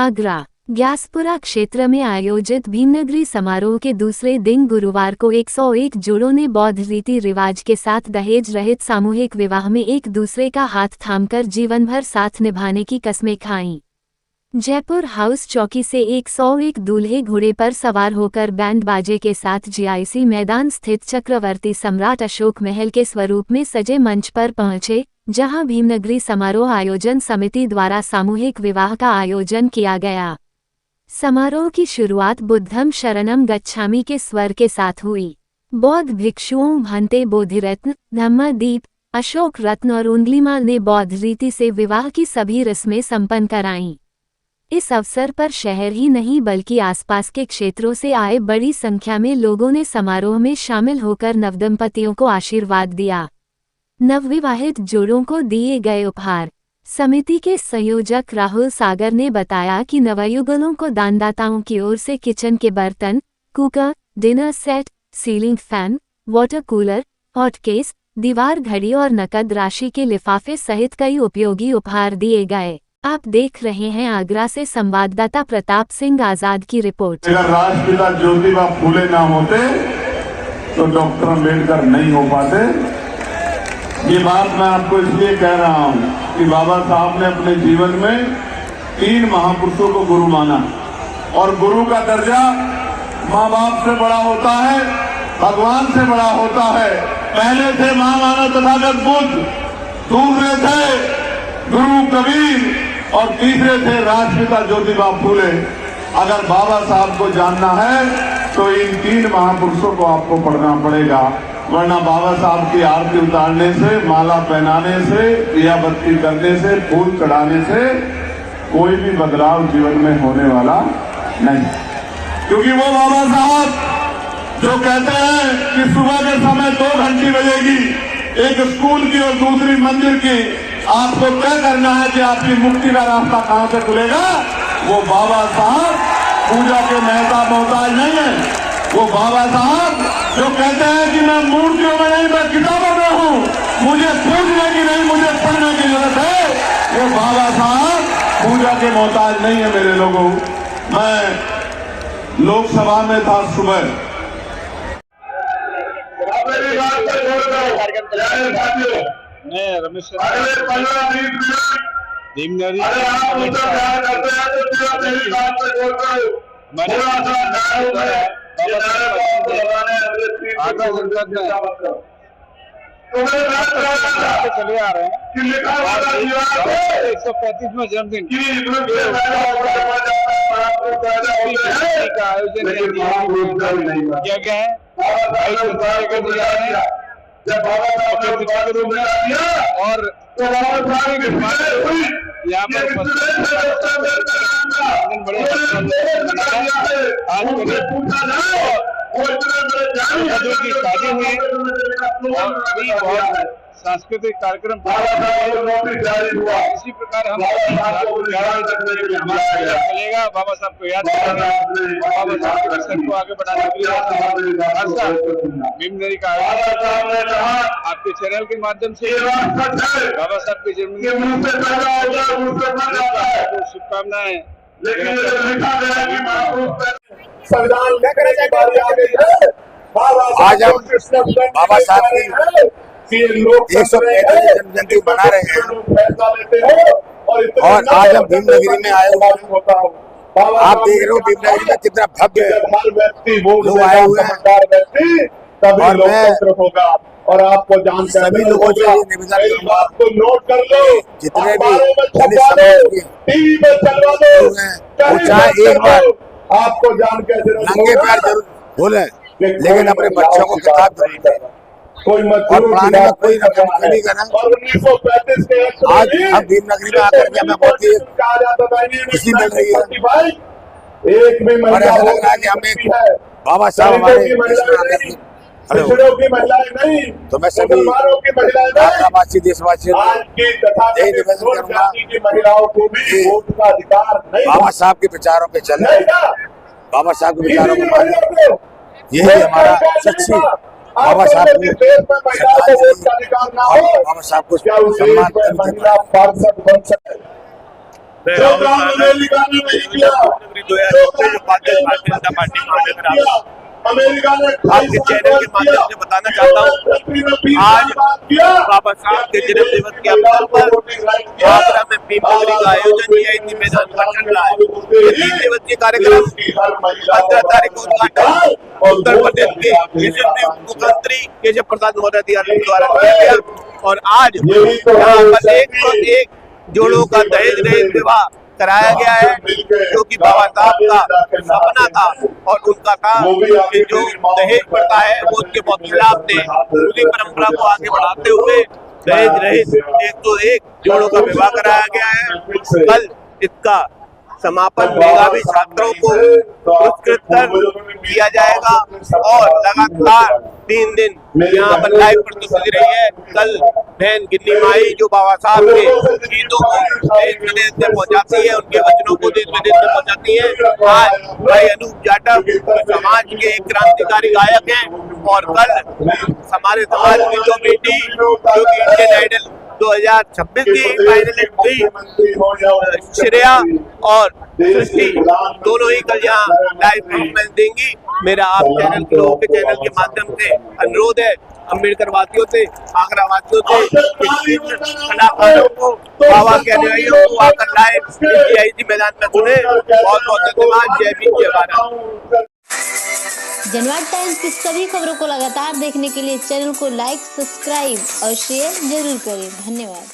आगरा ग्यासपुरा क्षेत्र में आयोजित भीमनगरी समारोह के दूसरे दिन गुरुवार को 101 जोड़ों ने बौद्ध रीति रिवाज के साथ दहेज रहित सामूहिक विवाह में एक दूसरे का हाथ थामकर जीवन भर साथ निभाने की कस्में खाईं। जयपुर हाउस चौकी से 101 दूल्हे घोड़े पर सवार होकर बैंड बाजे के साथ जीआईसी मैदान स्थित चक्रवर्ती सम्राट अशोक महल के स्वरूप में सजे मंच पर पहुंचे, जहां भीमनगरी समारोह आयोजन समिति द्वारा सामूहिक विवाह का आयोजन किया गया। समारोह की शुरुआत बुद्धम शरणम गच्छामि के स्वर के साथ हुई। बौद्ध भिक्षुओं भंते बोधिरत्न, धम्मदीप, अशोक रत्न और उंगलीमाल ने बौद्ध रीति से विवाह की सभी रस्में संपन्न कराईं। इस अवसर पर शहर ही नहीं बल्कि आसपास के क्षेत्रों से आए बड़ी संख्या में लोगों ने समारोह में शामिल होकर नवदंपतियों को आशीर्वाद दिया। नवविवाहित जोड़ों को दिए गए उपहार। समिति के संयोजक राहुल सागर ने बताया कि नवयुगलों को दानदाताओं की ओर से किचन के बर्तन, cooker, dinner set, ceiling fan, water cooler, hot case, दीवार घड़ी और नकद राशि के लिफाफे सहित कई उपयोगी उपहार दिए गए। आप देख रहे हैं आगरा से संवाददाता प्रताप सिंह आजाद की रिपोर्ट। अगर राष्ट्रपिता ज्योतिबा फूले ना होते तो डॉक्टर अम्बेडकर नहीं हो पाते। ये बात मैं आपको इसलिए कह रहा हूँ कि बाबा साहब ने अपने जीवन में 3 महापुरुषों को गुरु माना, और गुरु का दर्जा माँ बाप से बड़ा होता है, भगवान से बड़ा होता है। पहले थे महामानव तथागत बुद्ध, दूसरे थे गुरु कबीर और तीसरे थे राष्ट्रपिता ज्योतिबा फूले। अगर बाबा साहब को जानना है तो इन 3 महापुरुषों को आपको पढ़ना पड़ेगा, वरना बाबा साहब की आरती उतारने से, माला पहनाने से, दिया बत्ती करने से, फूल चढ़ाने से कोई भी बदलाव जीवन में होने वाला नहीं। क्योंकि वो बाबा साहब जो कहते हैं कि सुबह के समय 2 घंटी बजेगी, एक स्कूल की और दूसरी मंदिर की, आपको तय करना है कि आपकी मुक्ति का रास्ता कहां से खुलेगा। वो बाबा साहब पूजा के मेहता मोहताज नहीं है। वो बाबा साहब जो कहते हैं कि मैं मूर्तियों में नहीं, मैं किताबों में हूँ, मुझे पूजने की नहीं, मुझे पढ़ने की जरूरत है। वो बाबा साहब पूजा के मोहताज नहीं है। मेरे लोगों, मैं लोकसभा में था सुबह, रमेश भीमनगरी आगरा जनपद में चले आ रहे हैं 135वां जन्मदिन का आयोजन किया गया है। और यहाँ पर आज की शादी हुई और सांस्कृतिक कार्यक्रम इसी प्रकार हम चलेगा। बाबा साहब को याद करेंगे, बाबा साहब के दर्शन को आगे बढ़ाने के लिए भीमनगरी का आपके चैनल के माध्यम से बाबा साहब के जन्मदिन को शुभकामनाएं। आज हम बाबा साहब की 135वीं जन्मजयंती मना रहे हैं और आज हम भीमनगरी में आए हुए हैं। आप देख रहे हो भीमनगरी में कितना भव्य लोग आए हुए हैं और मैं और आपको जानकर सभी लोगों से निवेदन करूंगा, आपको नोट कर लो, जितने भी टीवी पे चलवा दो, वो चाहे एक बार आपको जानकर नंगे पैर जरूर बोले, लेकिन अपने बच्चों को किताब जरूर दें और पढ़ाने में कोई नहीं करना। आज हम भीमनगरी में आकर के हमें बहुत ही खुशी मिल रही है और ऐसा लग रहा है कि हम एक बाबा साहब हमारे की महिलाएं नहीं, तो मैं सभी आगरावासी देशवासियों को यही निवेदन करूंगा कि महिलाओं को भी वोट का अधिकार नहीं, बाबा साहब के विचारों पे चलना, बाबा साहब के विचारों को मानना, यही हमारा सच्ची बाबा साहब को बाबा साहब को सम्मान। जो काम अमेरिका ने नहीं किया, जो भारतीय जनता पार्टी अमेरिका ने आपके चैनल के माध्यम से बताना चाहता हूँ, आज बाबा साहब के जन्म दिवस के अवसर पर आगरा में भीम नगरी का आयोजन किया इसी मैदान पर चल रहा है। ये 3 दिवसीय कार्यक्रम 15 तारीख को उद्घाटन उत्तर प्रदेश के यशस्वी मुख्यमंत्री केशव प्रसाद मौर्य द्वारा किया गया और आज यहाँ पर 101 जोड़ों का दहेज रहित विवाह कराया गया है, जो कि बाबा साहब का सपना था और उनका था कि जो दहेज प्रथा है वो उसके बहुत खिलाफ थे। उसी परंपरा को आगे बढ़ाते हुए दहेज रहित 101 जोड़ों का विवाह कराया गया है। कल इसका समापन मेधावी छात्रों को पुरस्कृत कर किया जाएगा और लगातार 3 दिन यहाँ पर लाइव प्रस्तुति रही है। कल बहन गिन्नी माई जो बाबा साहब के गीतों को देश विदेश में पहुँचाती है, उनके वचनों को देश विदेश में पहुँचाती है। आज भाई अनूप जाटव समाज के एक क्रांतिकारी गायक हैं और कल हमारे समाज की जो बेटी जो कि इंडियन आइडल 2026 की फाइनलिस्ट हुई श्रेया और सृष्टि दोनों ही कल यहाँ लाइव परफॉर्मेंस देंगी। मेरा आप चैनल के लोगों के चैनल के माध्यम से अनुरोध है अम्बेडकर वासियों से, आगरा वासियों से, कलाकारों को, बाबा के अनुयायियों को आकर लाइव इसी मैदान में सुने। बहुत बहुत धन्यवाद। जय भीम जय भारत। जनवाद टाइम्स की सभी खबरों को लगातार देखने के लिए चैनल को लाइक, सब्सक्राइब और शेयर जरूर करें। धन्यवाद।